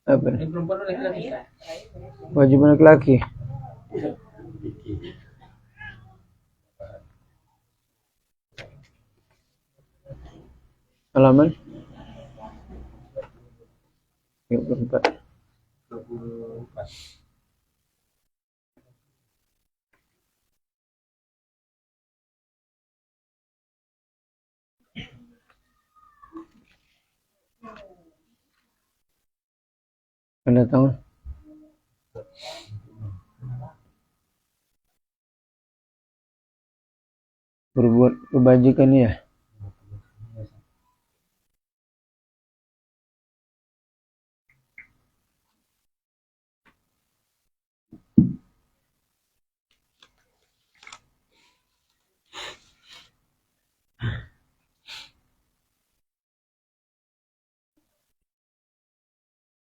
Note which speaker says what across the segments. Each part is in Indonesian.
Speaker 1: Apa? Kewajiban laki-laki. Halaman 34. Anda tahu? Berbuat kebajikan ya.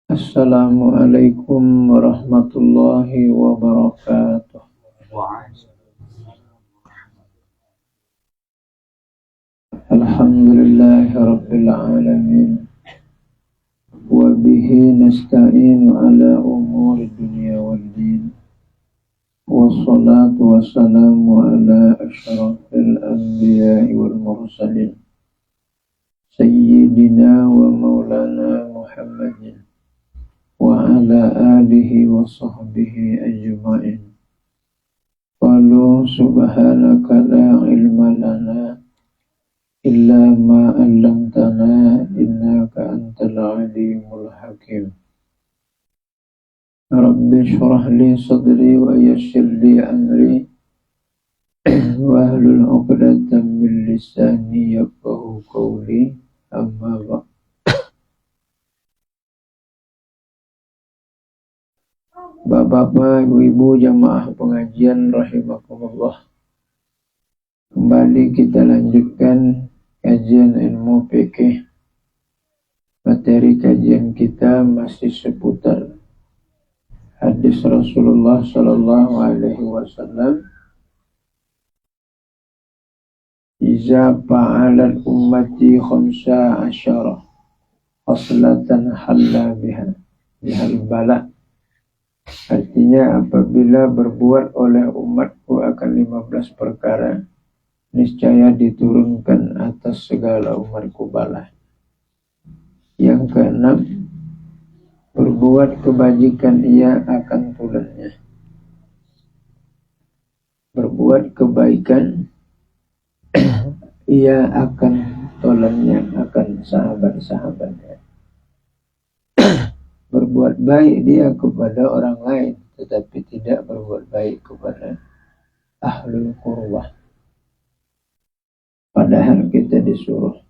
Speaker 1: Assalamualaikum warahmatullahi wabarakatuh. Alhamdulillahi rabbil alamin. Wa bihi nasta'inu ala umuri dunya wal din. Wassalatu wassalamu ala asyrafil anbiya'i wal mursalin. Sayyidina wa maulana Muhammadin wa ala alihi wa sahbihi ajma'in. Qalu subhanaka la ilma lana illa ma 'allamtana innaka antal alimul hakim. Rabbi shrah li sadri wa yassir li amri wa hlul 'uqdatam min lisani yafqahu qawli. Amma ba'd. Bapak-bapak, ibu-ibu jamaah pengajian rahimakumullah. Kembali kita lanjutkan kajian ilmu fikih. Materi kajian kita masih seputar hadis Rasulullah sallallahu alaihi wasallam. Iza fa'alat ummati khamsa asyara khaslatan halla bihal bala. Artinya apabila berbuat oleh umatku akan 15 perkara, niscaya diturunkan atas segala umatku bala. Yang keenam, berbuat kebajikan ia akan tulennya. Berbuat kebaikan ia akan tolannya, akan sahabat-sahabatnya. Berbuat baik dia kepada orang lain, tetapi tidak berbuat baik kepada ahlul qurbah. Padahal kita disuruh.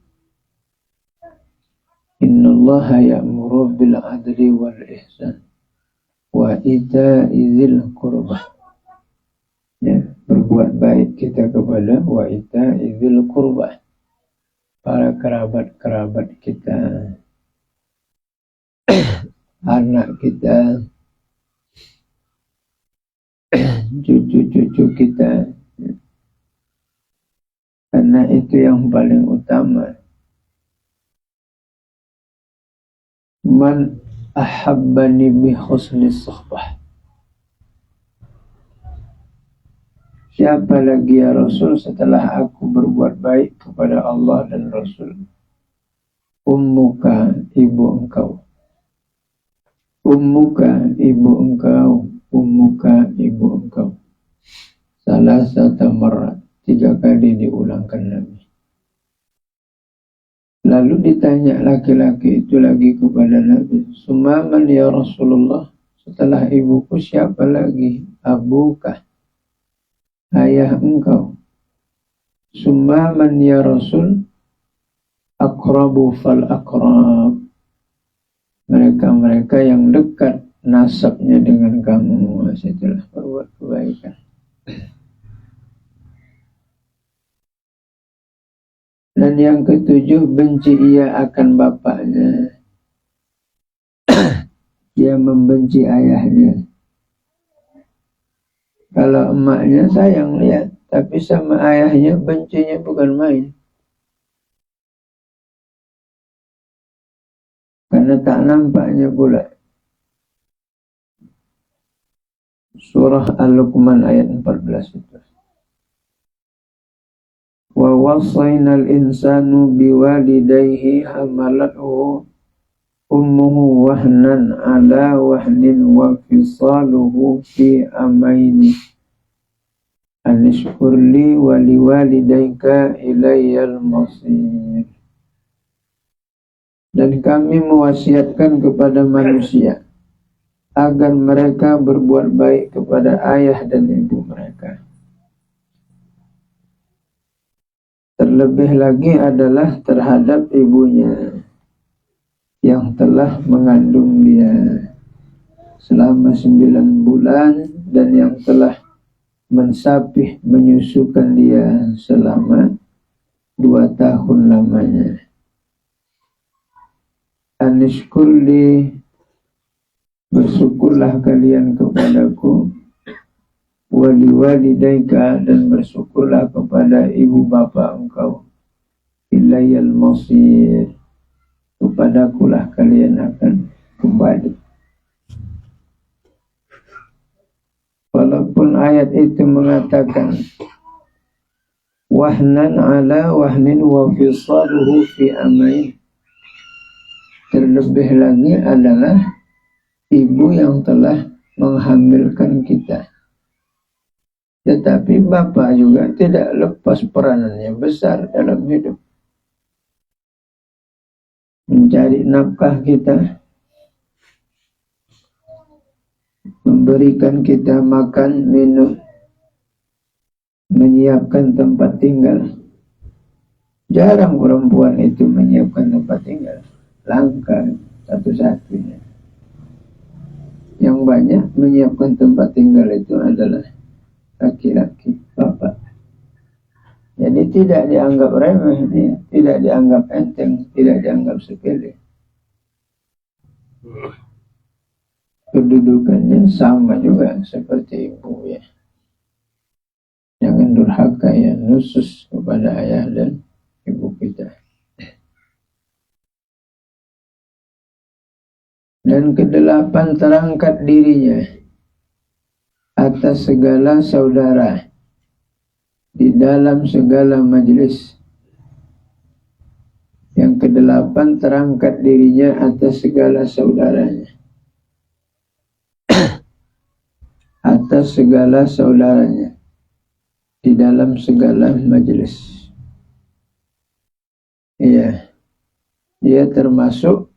Speaker 1: Innallaha ya'muru bil adli wal ihsan wa ita'i dzil qurbah. Ya, berbuat baik kita kepada wa ita'i dzil qurbah, para kerabat-kerabat kita, anak kita, cucu-cucu kita. Karena itu yang paling utama. Man ahabbani bi husni suhbah. Siapa lagi ya Rasul setelah aku berbuat baik kepada Allah dan Rasul? Ummuka, ibu engkau. Ummuka, ibu engkau. Ummuka, ibu engkau. Salasata marrat, 3 kali diulangkan Nabi. Lalu ditanya laki-laki itu lagi kepada Nabi, Sumaman ya Rasulullah, setelah ibuku siapa lagi? Abuka, ayah engkau. Sumaman ya Rasul, akrabu fal akrab, mereka-mereka yang dekat nasabnya dengan kamu, setelah berbuat kebaikan. Dan yang ketujuh, benci ia akan bapaknya. Dia membenci ayahnya. Kalau emaknya sayang lihat, tapi sama ayahnya bencinya bukan main. karena tak nampaknya pula. Surah Al-Luqman ayat 14 itu. Wa wasainal insanu biwalidayhi hamalathu ummuhu wahnan ala wahnin wa fisaluhu fi amaini anishkurli wa liwalidayka ilayyal masir. Dan kami mewasiatkan kepada manusia agar mereka berbuat baik kepada ayah dan ibu mereka. Terlebih lagi adalah terhadap ibunya yang telah mengandung dia selama 9 bulan dan yang telah mensapih menyusukan dia selama 2 tahun lamanya. Anishkurli, bersyukurlah kalian kepadaku, waliwalidayka, dan bersyukurlah kepada ibu bapa engkau, ilayyal masir, kepadakulah kalian akan kembali. Walaupun ayat itu mengatakan wahnan ala wahnin wa fisaluhu fi amain, terlebih lagi adalah ibu yang telah menghamilkan kita. Tetapi bapak juga tidak lepas peranannya besar dalam hidup. Mencari nafkah kita, memberikan kita makan, minum, menyiapkan tempat tinggal. Jarang perempuan itu menyiapkan tempat tinggal. Langka satu-satunya. Yang banyak menyiapkan tempat tinggal itu adalah laki-laki, bapak. Jadi tidak dianggap remeh, tidak dianggap enteng, tidak dianggap sepele. Kedudukannya sama juga seperti ibu ya. Jangan durhaka ya, nusus kepada ayah dan ibu kita. Dan kedelapan, terangkat dirinya atas segala saudara di dalam segala majlis. Yang kedelapan, terangkat dirinya atas segala saudaranya, atas segala saudaranya di dalam segala majlis. Iya, dia termasuk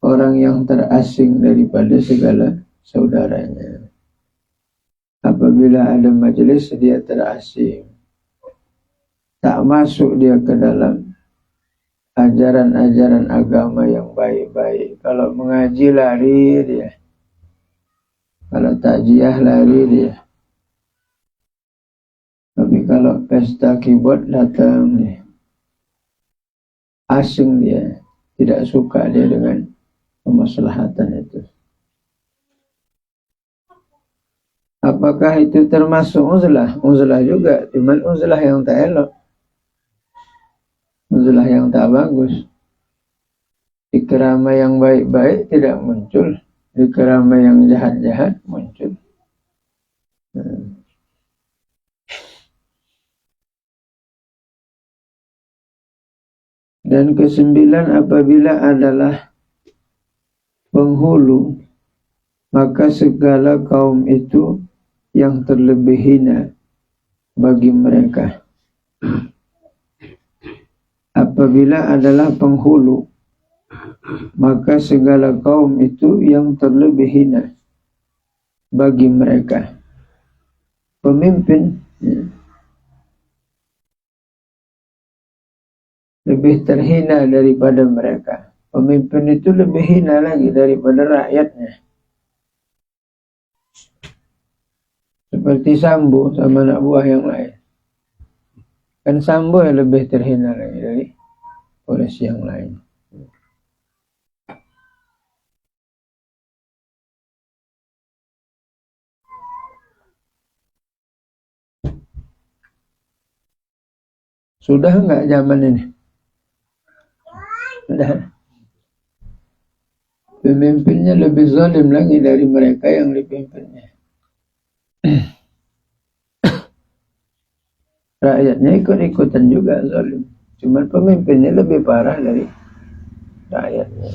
Speaker 1: orang yang terasing daripada segala saudaranya. Apabila ada majelis, dia terasing. Tak masuk dia ke dalam ajaran-ajaran agama yang baik-baik. Kalau mengaji lari dia. Kalau takziah lari dia. Tapi kalau pesta keyboard datang dia. Asing dia. Tidak suka dia dengan kemaslahatan itu. Apakah itu termasuk uzlah? Uzlah juga, cuman uzlah yang tak elok. Uzlah yang tak bagus. Di keramaian yang baik-baik tidak muncul, di keramaian yang jahat-jahat muncul. Dan kesembilan, apabila adalah penghulu, maka segala kaum itu yang terlebih hina bagi mereka. Apabila adalah penghulu, maka segala kaum itu yang terlebih hina bagi mereka. Pemimpin lebih terhina daripada mereka. Pemimpin itu lebih hina lagi daripada rakyatnya. Seperti Sambo sama anak buah yang lain. Kan Sambo yang lebih terhina lagi dari polisi yang lain. Sudah enggak zaman ini? Sudah. pemimpinnya lebih zalim lagi dari mereka yang dipimpinnya. Rakyatnya ikut-ikutan juga zalim. Cuman pemimpinnya lebih parah dari rakyatnya.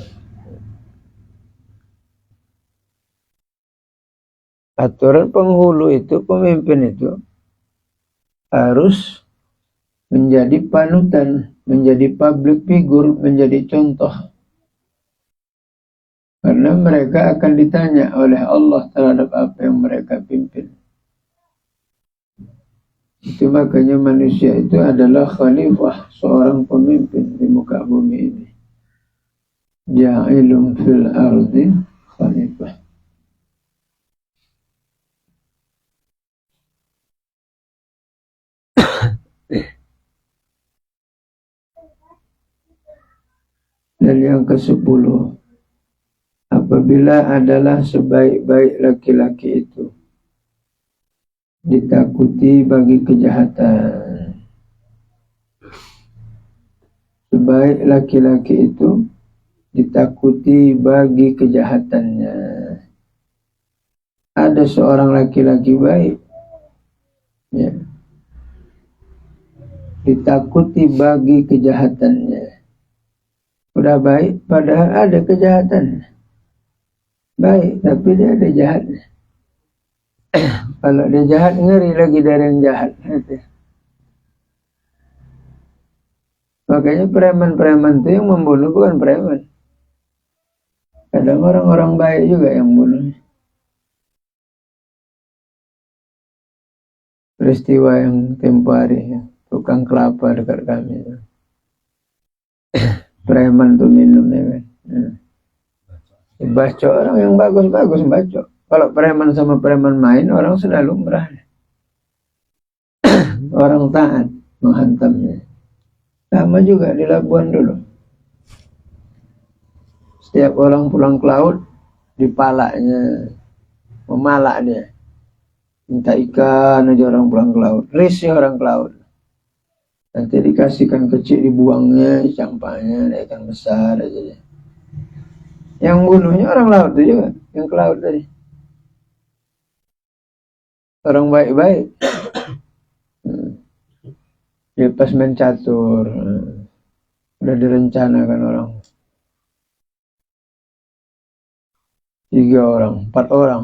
Speaker 1: Aturan penghulu itu, pemimpin itu harus menjadi panutan, menjadi public figure, menjadi contoh. Karena mereka akan ditanya oleh Allah terhadap apa yang mereka pimpin. Itu makanya manusia itu adalah khalifah, seorang pemimpin di muka bumi ini. Ja'ilun fil ardi khalifah. Dan yang ke-10, apabila adalah sebaik-baik laki-laki itu ditakuti bagi kejahatan. Sebaik laki-laki itu ditakuti bagi kejahatannya. Ada seorang laki-laki baik, ya, ditakuti bagi kejahatannya. Udah baik, padahal ada kejahatan. Baik, tapi dia ada jahatnya. Kalau dia jahat, ngeri lagi dari yang jahat. Makanya preman-preman itu yang membunuh bukan preman. Kadang orang-orang baik juga yang membunuh. Peristiwa yang tempo hari, tukang kelapa dekat kami. Preman tuh minum, ya kan. Baca orang yang bagus-bagus baca. Kalau preman sama preman main, orang selalu berani. Orang taat menghantamnya. Sama juga di Labuan dulu. Setiap orang pulang ke laut, dipalaknya, memalak dia. Minta ikan aja orang pulang ke laut. Risih orang ke laut. Nanti dikasihkan kecil, dibuangnya, campaknya, ada ikan besar aja dia. Yang bunuhnya orang laut itu juga, yang ke laut tadi. Orang baik-baik. Dia pas main catur, udah direncanakan orang. 3 orang, 4 orang.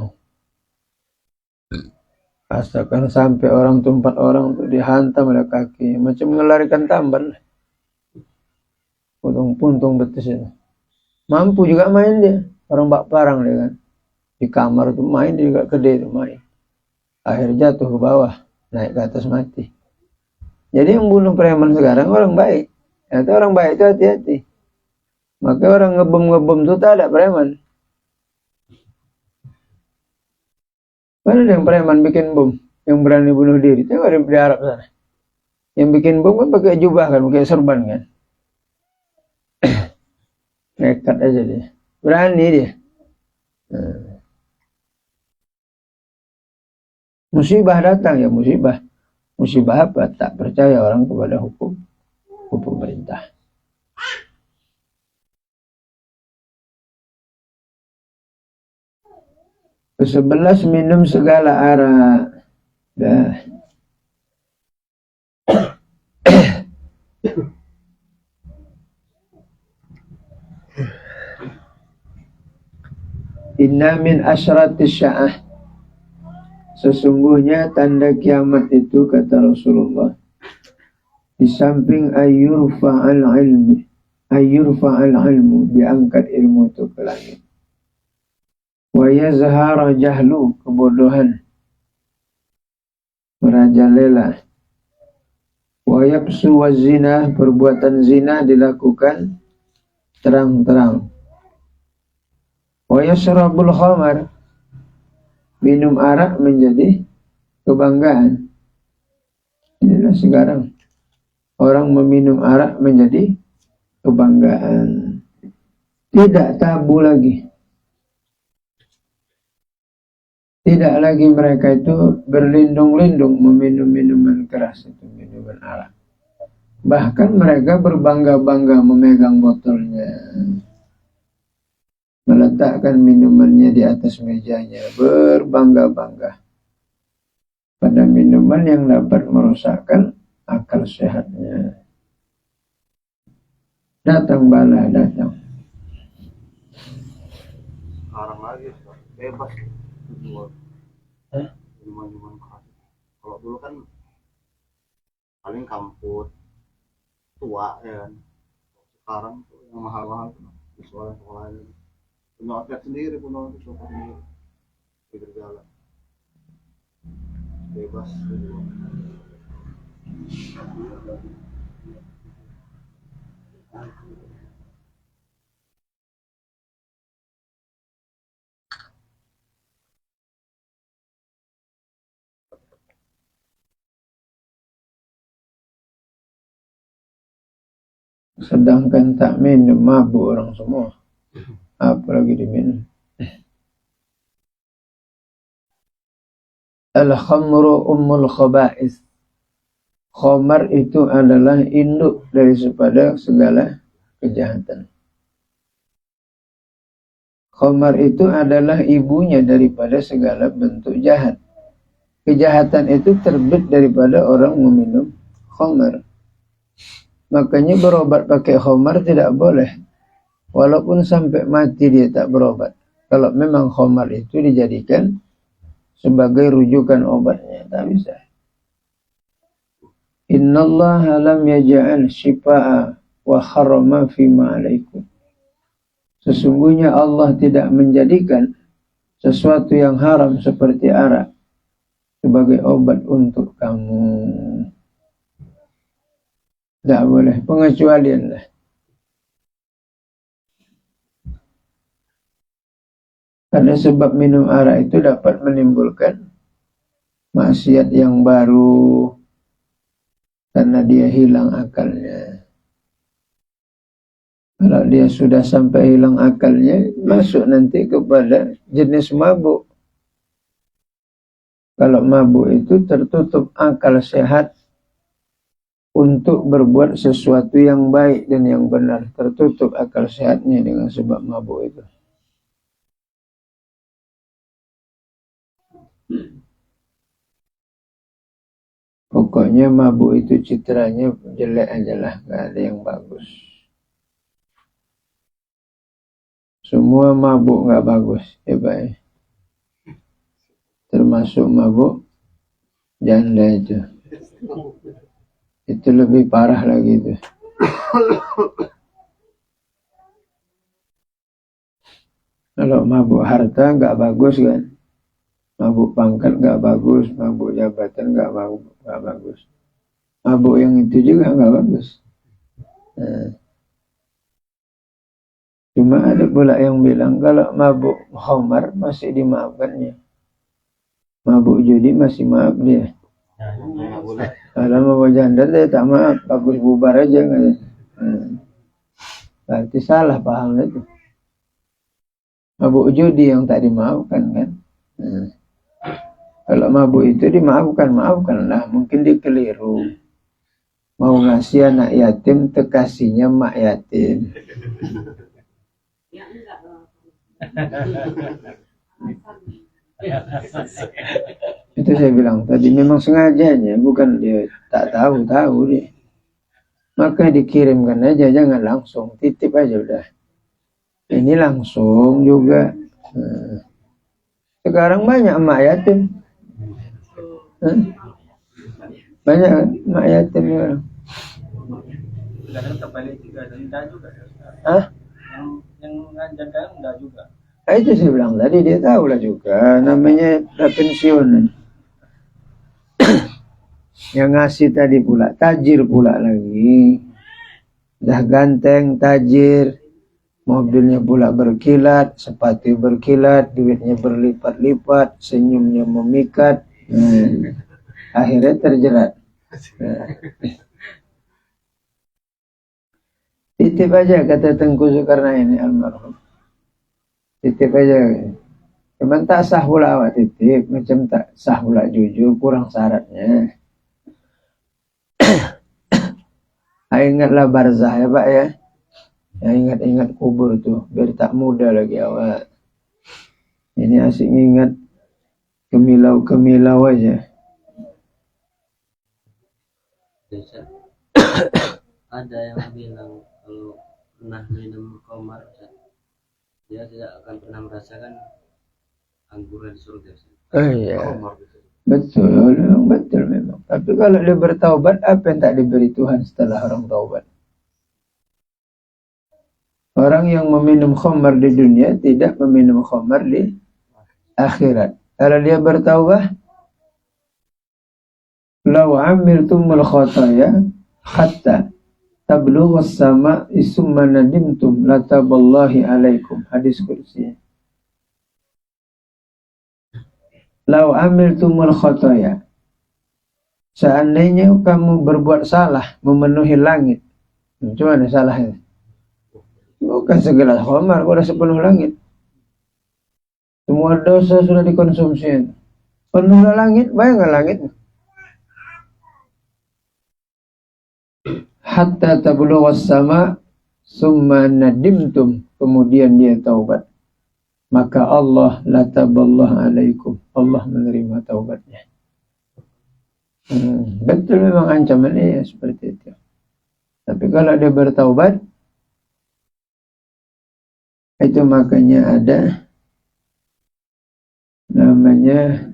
Speaker 1: Asalkan sampai orang tuh 4 orang tuh dihantam oleh kaki, macam melarikan tamban. Puntung-puntung betis itu. Mampu juga main dia, orang bak parang dia kan. Di kamar tuh main, dia juga gede tuh main. Akhirnya jatuh ke bawah, naik ke atas mati. Jadi yang bunuh preman sekarang orang baik. Ternyata orang baik itu hati-hati. Maka orang ngebom-ngebom itu tak ada preman. Mana ada yang preman bikin bom? Yang berani bunuh diri. Tengok di Arab sana. Yang bikin bom kan pakai jubah kan, pakai serban kan. Nekat aja dia. Berani dia. Musibah datang ya musibah. Musibah apa? Tak percaya orang kepada hukum pemerintah. Ke-11 minum segala arak. Dah. Inna min asyratis sya'ah. Sesungguhnya tanda kiamat itu, kata Rasulullah, di samping ayyurfa'al ilmu, diangkat ilmu itu ke langit. Wa yazhara jahlu, kebodohan merajalela. Wa yabsu wa zina, perbuatan zina dilakukan terang-terang. Wa yashrabul khamar, minum arak menjadi kebanggaan. Inilah sekarang orang meminum arak menjadi kebanggaan. Tidak tabu lagi. Tidak lagi mereka itu berlindung-lindung meminum minuman keras, itu minuman arak. Bahkan mereka berbangga-bangga memegang botolnya, meletakkan meletakkan minumannya di atas mejanya, berbangga-bangga pada minuman yang dapat merusakkan akal sehatnya. Datang bala, datang.
Speaker 2: Sekarang lagi bebas jual minuman keras. Kalau dulu kan paling kamput tua ya kan. Sekarang tuh yang mahal-mahal tuh di sekolah ini punya outlet sendiri, punya toko sendiri di jalan bebas jual.
Speaker 1: Sedangkan tak minum, mabuk orang semua. Apalagi diminum. Al-khamru ummul khaba'is. Khamar itu adalah induk daripada segala kejahatan. Khamar itu adalah ibunya daripada segala bentuk jahat. Kejahatan itu terbit daripada orang meminum khamar. Makanya berobat pakai khamar tidak boleh. Walaupun sampai mati dia tak berobat. Kalau memang khamar itu dijadikan sebagai rujukan obatnya, tak bisa. Innallaha lam yaj'al shifa'a wa harrama fima alaikum. Sesungguhnya Allah tidak menjadikan sesuatu yang haram seperti arak sebagai obat untuk kamu. Tak boleh, pengecualian lah. Karena sebab minum arak itu dapat menimbulkan maksiat yang baru karena dia hilang akalnya. Kalau dia sudah sampai hilang akalnya, masuk nanti kepada jenis mabuk. Kalau mabuk itu tertutup akal sehat untuk berbuat sesuatu yang baik dan yang benar. Tertutup akal sehatnya dengan sebab mabuk itu. Pokoknya mabuk itu citranya jelek aja lah, gak ada yang bagus. Semua mabuk gak bagus, baik. Termasuk mabuk janda itu. Itu lebih parah lagi itu. Kalau mabuk harta gak bagus kan. Mabuk pangkat gak bagus, mabuk jabatan gak bagus. Mabuk yang itu juga gak bagus. Nah. Cuma ada pula yang bilang kalau mabuk khamar masih dimaafkannya. Mabuk judi masih maaf dia. Kalau mabuk janda dia tak maaf, bagus bubar aja. Berarti salah paham itu. Mabuk judi yang tak dimaafkan kan. Kalau mabuk itu dimaafkan, maafkanlah. Mungkin dia keliru. Mau ngasih anak yatim, terkasihnya mak yatim. Itu saya bilang tadi, memang sengajanya, bukan dia tak tahu dia. Maka dikirimkan aja, jangan langsung, titip aja udah. Ini langsung juga. Sekarang banyak emak yatim. Banyak emak yatim sekarang.
Speaker 3: Kadang terbalik juga, enggak juga. Yang ngajarkan enggak juga.
Speaker 1: Itu saya bilang tadi, dia tahu lah juga. Namanya pensiun. Yang ngasih tadi pula, tajir pula lagi. Dah ganteng, tajir. Mobilnya pula berkilat, sepatu berkilat, duitnya berlipat-lipat, senyumnya memikat. Akhirnya terjerat. Titip aja kata Tengku Zulkarnain almarhum. Titip aja. Cuman tak sah pula awak titip, macam tak sah pula jujur, kurang syaratnya. Ingatlah barzah ya Pak ya. Ya, ingat-ingat kubur tuh biar tak muda lagi awak. Ini asik ingat kemilau-kemilau aja.
Speaker 4: Biasa ada yang bilang kalau pernah minum khamar dia tidak akan pernah merasakan anggur di surga.
Speaker 1: Oh iya,
Speaker 2: Komar gitu.
Speaker 1: betul, memang betul memang. Tapi kalau dia bertaubat, apa yang tak diberi Tuhan setelah orang taubat? Orang yang meminum khamar di dunia tidak meminum khamar di akhirat. Kalau dia bertaubat, law amiltumul khataya hatta tablughu as-sama summa nadimtum lataballahi alaikum. Hadis qudsi. Law amiltumul khataya. Seandainya kamu berbuat salah memenuhi langit. Cuma ada salahnya. Bukan segelas khamar, udah sepenuh langit. Semua dosa sudah dikonsumsi. Penuhlah langit, bayangkan langit. Hatta tablugha as-sama summa nadimtum, kemudian dia taubat. Maka Allah lataballah alaikum, Allah menerima taubatnya. Betul memang ancamannya ya seperti itu. Tapi kalau dia bertaubat, itu makanya ada namanya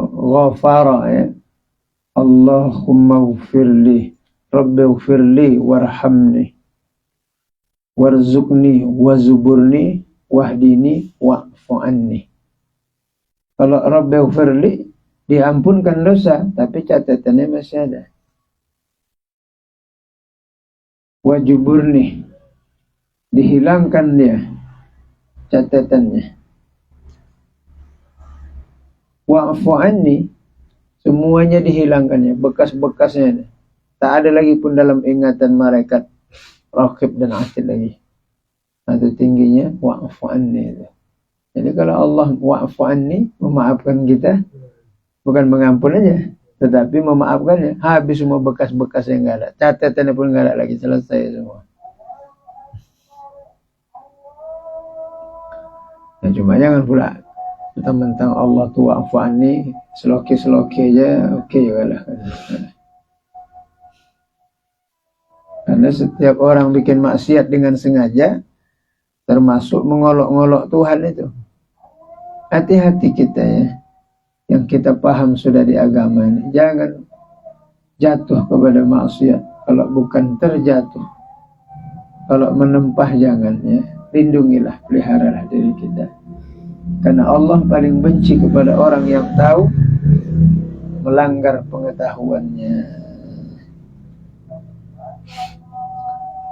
Speaker 1: ghafara ya. Allahumma ghfirli, Rabbi ghfirli warhamni, warzuqni, wazuburni, wahdini, wa'fu anni. Kalau Rabbi ghfirli, diampunkan dosa, tapi catatannya masih ada. Wajuburni, dihilangkan dia catatannya. Wa'fu anni, semuanya dihilangkannya, bekas-bekasnya. Tak ada lagi pun dalam ingatan malaikat Raqib dan Atid lagi. Atau tingginya wa'fu anni itu. Jadi kalau Allah wa'fu anni, memaafkan kita, bukan mengampun aja, tetapi memaafkannya. Habis semua bekas-bekas yang enggak ada. Catatannya pun enggak ada lagi, selesai semua. Nah, cuma jangan pula mentang-mentang Allah tu wa'fu anni, seloki-seloki aja, oke juga lah. Karena setiap orang bikin maksiat dengan sengaja, termasuk mengolok-ngolok Tuhan itu. Hati-hati kita ya, yang kita paham sudah di agama ini. Jangan jatuh kepada maksiat, kalau bukan terjatuh. Kalau menempah jangan ya, lindungilah, peliharalah diri kita. Karena Allah paling benci kepada orang yang tahu melanggar pengetahuannya.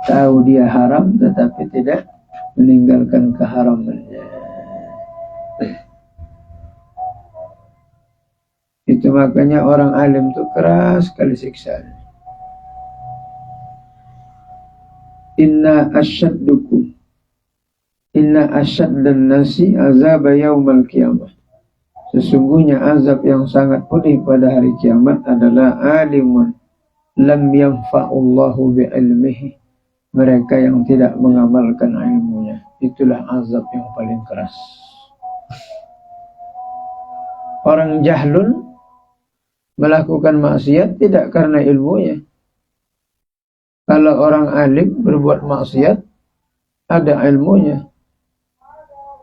Speaker 1: Tahu dia haram tetapi tidak meninggalkan keharamannya. Itu makanya orang alim itu keras sekali siksaan. Inna asyaddan nasi azab yaumal qiyamah. Sesungguhnya azab yang sangat pedih pada hari kiamat adalah alimun lam yanfa'ullahu bi'ilmihi. Mereka yang tidak mengamalkan ilmunya. Itulah azab yang paling keras. Orang jahlun melakukan maksiat tidak karena ilmunya. Kalau orang alim berbuat maksiat ada ilmunya,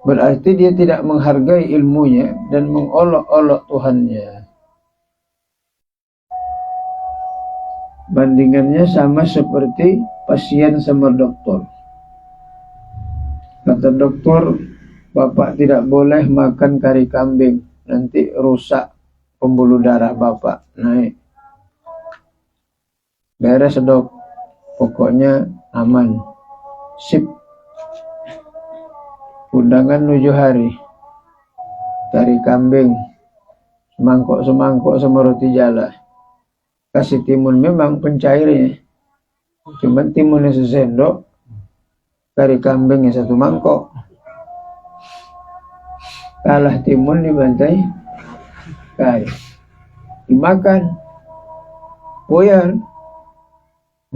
Speaker 1: berarti dia tidak menghargai ilmunya dan mengolok-olok Tuhannya. Bandingannya sama seperti pasien sama dokter. Kata dokter, Bapak tidak boleh makan kari kambing, nanti rusak pembuluh darah Bapak, naik. Beres dok, pokoknya aman. Sip. Undangan 7 hari. Kari kambing, semangkok-semangkok sama roti jala. Kasih timun memang pencairnya. Cuman timunnya sesendok, kari kambingnya 1 mangkok. Kalah timun dibantai kari. Dimakan. Buyar.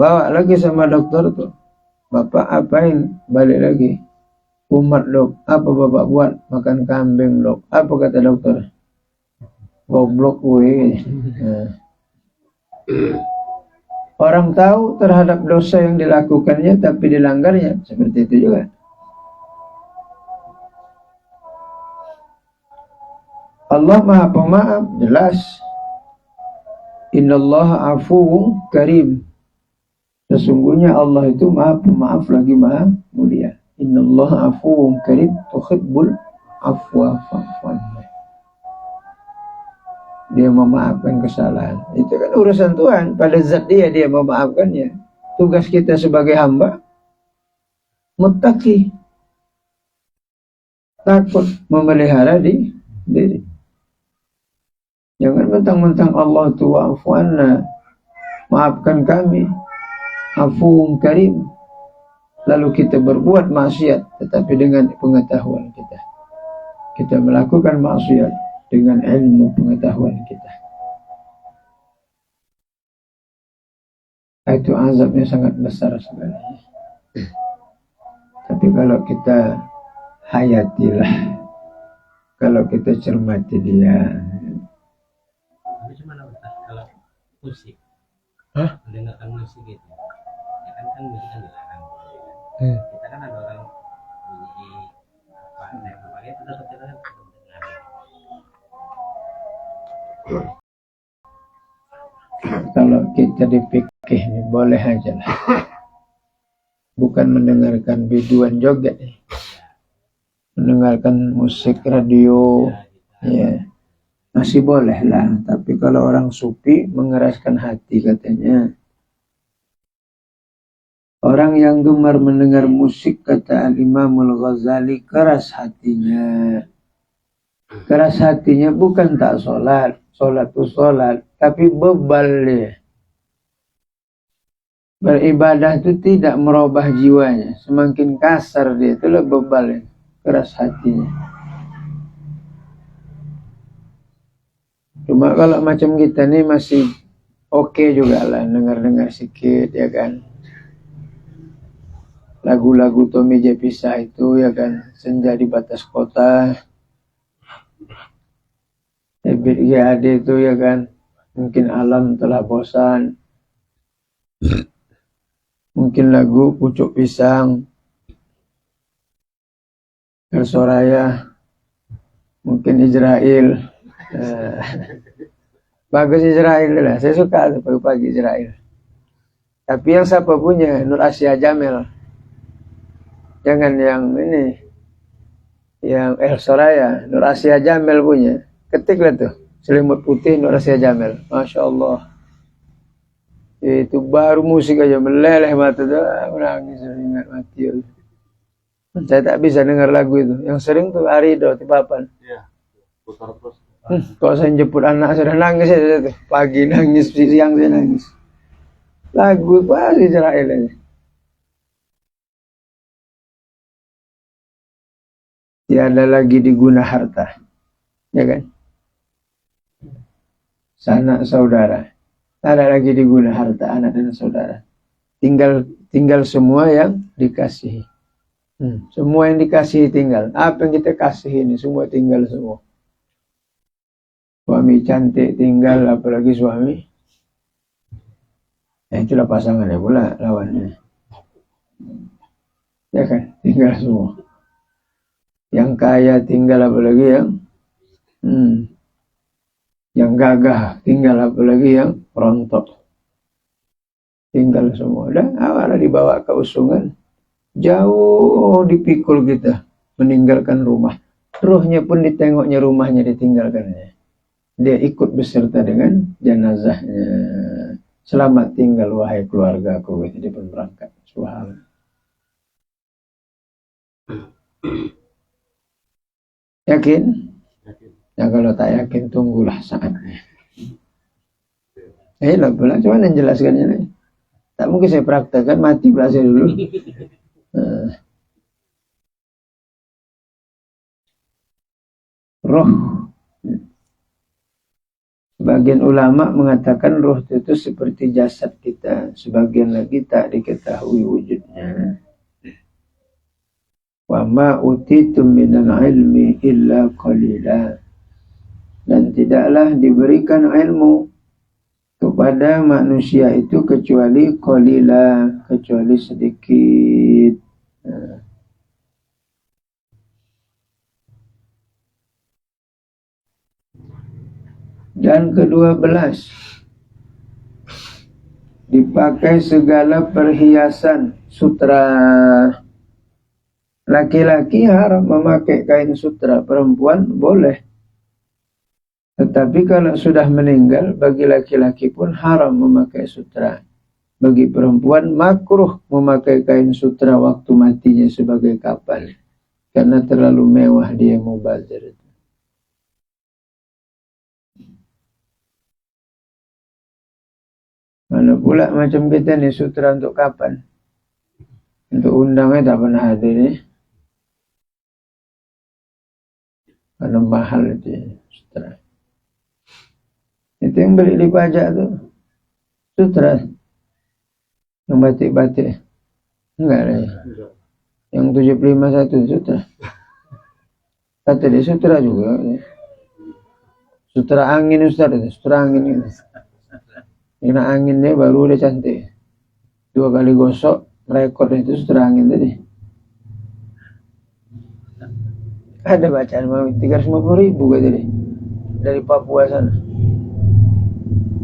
Speaker 1: Bawa lagi sama dokter tuh. Bapak apain? Balik lagi. Umat dok. Apa bapak buat? Makan kambing dok. Apa kata dokter? Goblok gue. Nah. Orang tahu terhadap dosa yang dilakukannya tapi dilanggarnya. Seperti itu juga. Allah Maha Pemaaf, jelas. Innallaha afuwun karim. Sesungguhnya Allah itu Maha Pemaaf lagi Maha Mulia. Innallaha afuwun karim tuhibbul afwa fa'fu anhu. Dia memaafkan kesalahan. Itu kan urusan Tuhan. Pada zat dia memaafkannya. Tugas kita sebagai hamba muttaqi, takut, memelihara diri. Jangan mentang-mentang Allah itu wa'fu anna, maafkan kami, afuwun karim, lalu kita berbuat maksiat tetapi dengan pengetahuan kita. Kita melakukan maksiat dengan ilmu pengetahuan kita. Itu azabnya sangat besar sebenarnya. Tapi kalau kita hayatilah, kalau kita cermati dia.
Speaker 4: Tapi cuma kalau musik, mendengarkan musik gitu, ya kan musik kan dilarang. Kita kan ada orang bunyi apa itu tetap kita kan mendengar.
Speaker 1: Kalau kita dipikir ini boleh aja lah. Bukan mendengarkan biduan joget, mendengarkan musik radio, ya masih boleh lah. Tapi kalau orang sufi mengeraskan hati katanya. Orang yang gemar mendengar musik, kata Al-Imamul Ghazali, keras hatinya. Keras hatinya bukan tak sholat itu sholat, tapi bebal dia. Beribadah itu tidak merubah jiwanya. Semakin kasar dia, itulah bebal ya. Keras hatinya. Cuma kalau macam kita nih masih oke juga lah, dengar-dengar sedikit ya kan. Lagu-lagu Tommy J. Pisah itu ya kan, Senja di Batas Kota, Ebit GAD itu ya kan, mungkin Alam Telah Bosan, mungkin lagu Pucuk Pisang, El Soraya, mungkin Israel. Bagus Israel lah, saya suka pagi-pagi Israel. Tapi yang siapa punya? Nur Asia Jamel. Jangan yang ini, yang El Soraya, Nur Asia Jamel punya. Ketiklah tuh, Selimut Putih Nur Asia Jamel. Masya Allah. Itu baru musik aja meleleh mata tuh, menangis ingat mati. Saya tak bisa dengar lagu itu. Yang sering tuh Arido di papan.
Speaker 2: Iya, putar terus.
Speaker 1: Kalau saya jemput anak saya nangis aja tuh. Pagi nangis, siang saya nangis. Lagu apa sih Israel aja. Tiada lagi diguna harta, ya kan? Sanak saudara, ada lagi diguna harta anak dan saudara. Tinggal semua yang dikasihi. Semua yang dikasihi tinggal. Apa yang kita kasih ini semua tinggal semua. Suami cantik tinggal, apalagi suami. Nah, itulah pasangannya pula lawannya. Ya kan, tinggal semua. Yang kaya tinggal, apalagi yang gagah tinggal, apalagi yang rontok. Tinggal semua. Dan awalnya dibawa ke usungan, jauh dipikul kita, meninggalkan rumah. Ruhnya pun ditengoknya, rumahnya ditinggalkannya. Dia ikut beserta dengan jenazahnya. Selamat tinggal wahai keluargaku. Dia pun berangkat. Subhanallah. Yakin? Ya kalau tak yakin, tunggulah saatnya. Lah pula, cuma menjelaskannya nih. Tak mungkin saya praktekkan, mati berhasil dulu. Roh. Sebagian ulama mengatakan ruh itu seperti jasad kita, sebagian lagi tak diketahui wujudnya. Wa ma utitum minal ilmi illa qalila. Dan tidaklah diberikan ilmu kepada manusia itu kecuali qalila, kecuali sedikit. Dan ke-12, dipakai segala perhiasan sutra. Laki-laki haram memakai kain sutra, perempuan boleh. Tetapi kalau sudah meninggal, bagi laki-laki pun haram memakai sutra. Bagi perempuan makruh memakai kain sutra waktu matinya sebagai kafan, karena terlalu mewah dia mubazir. Mana pula macam kita nih sutra untuk kapan? Untuk undangnya tak pernah hadir nih. Karena mahal itu sutra. Itu yang beli di pajak tuh sutra. Yang batik-batik. Enggak ada ya. Yang 751 sutra. Kata dia sutra juga. Sutra angin Ustaz, sutra angin ini. Kena anginnya baru udah cantik. 2 kali gosok, rekor itu sutra angin tadi. Ada bacaan 350.000 tadi dari Papua sana.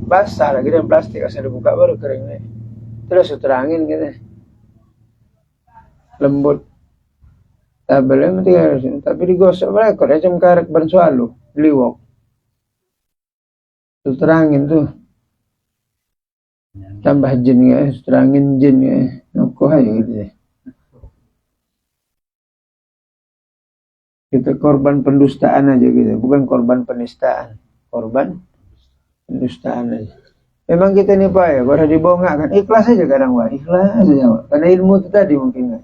Speaker 1: Basah lagi dan plastik asal dibuka baru kering nih. Terus sutra angin gitu. Lembut. Tabelnya 300, tapi digosok rekor ya macam karet ban sualu, liwok. Sutra angin tuh. Tambah jin ya, sutra angin jin ya. Nokoh aja gitu ya. Kita korban pendustaan aja gitu, bukan korban penistaan, korban pendustaan aja. Memang kita nih Pak ya, kalau dibongkar kan ikhlas aja kadang Pak, ikhlas aja Pak. Karena ilmu itu tadi mungkin kan,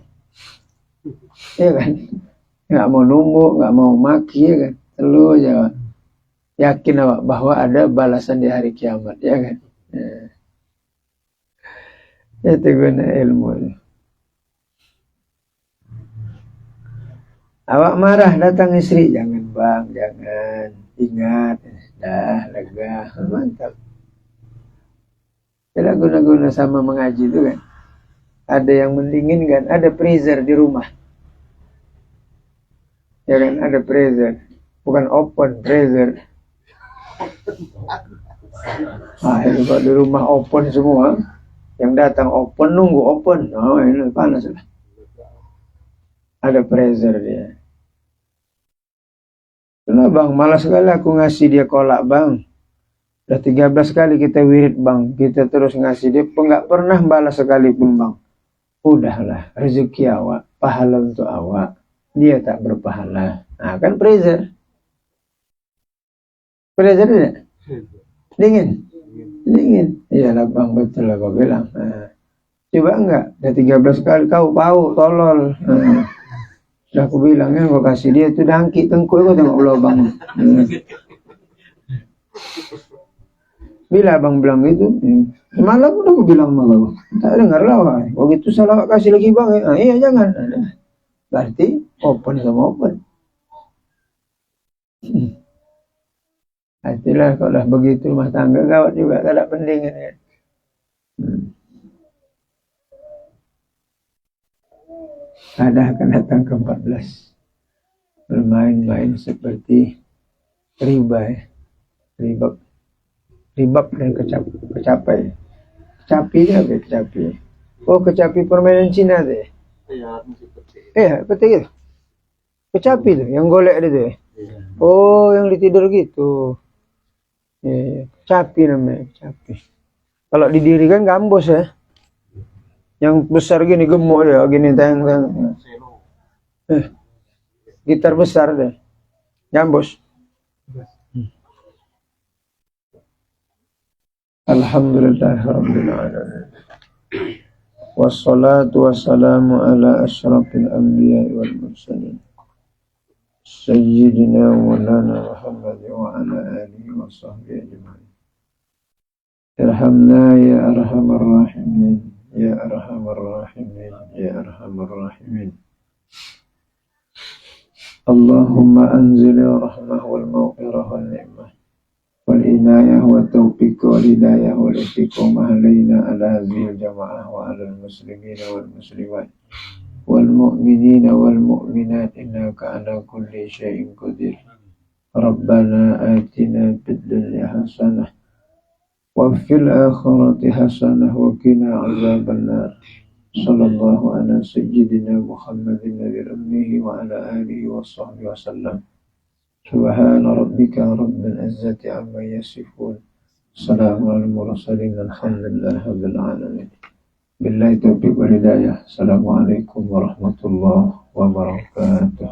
Speaker 1: ya kan, nggak mau numbuk, nggak mau maki ya kan, selalu aja Pak. Yakin Pak bahwa ada balasan di hari kiamat, ya kan. Itu guna ilmu. Awak marah datang istri, jangan bang, jangan, ingat, dah lega, mantap. Tidak guna-guna sama mengaji itu kan. Ada yang mendinginkan, ada freezer di rumah. Ya kan, ada freezer, bukan open, freezer. Ah, itu kalau di rumah open semua, yang datang open nunggu open, oh ini panas lah. Ada freezer dia. Kenapa bang, malas sekali aku ngasih dia kolak bang. Udah 13 kali kita wirid bang, kita terus ngasih dia, nggak pernah balas sekalipun bang. Udahlah, rezeki awak, pahala untuk awak, dia tak berpahala. Nah kan freezer. Freezer tidak? Dingin? Dingin. Iyalah bang, betul lah kau bilang. Nah, coba enggak, udah 13 kali kau bau, tolol. Nah, udah aku bilang kan, gua kasih dia itu dangki tengkuk, kau tengok lubang. Bila abang bilang gitu, malam udah aku bilang sama kau, tak dengar lah. Oh gitu salah kasih lagi bang, iya jangan. Berarti open sama open. Itulah kalau dah begitu rumah tangga gawat juga, tak ada pendingan ya. Ada akan datang ke 14. Bermain-main seperti riba ya. Ribab dan kecapai. Kecapi itu apa kecapi? Oh kecapi permainan Cina tu. Iya, peti gitu. Kecapi tu, yang golek dia tu. Oh, yang ditidur gitu. Ya, kecapi namanya, kecapi. Kalau didirikan gambos ya. Yang besar gini gemuk dia, gini tang. Gitar besar deh. Gambos. Alhamdulillahirabbil alamin. Wassalatu wassalamu ala asyrafil anbiya'i wal mursalin سيدنا مولانا محمد وعلى آله وصحبه أجمعين. ارحمنا يا أرحم الراحمين يا أرحم الراحمين يا أرحم الراحمين. اللهم أنزل الرحمة والمغفرة والنعمة والعناية والتوفيق والهداية والاستقامة علينا على هذه الجماعة وعلى المسلمين والمسلمات والمؤمنين والمؤمنات إنك على كل شيء قدير. ربنا آتنا في الدنيا حسنة وفي الآخرة حسنة وقنا عذاب النار. صلى الله على سيدنا محمد النبي الأمي وعلى آله وصحبه وسلم. سبحان ربك رب العزة عما يصفون. السلام على المرسلين الحمد لله رب العالمين. بالله التوفيق والهداية. السلام عليكم ورحمة الله وبركاته.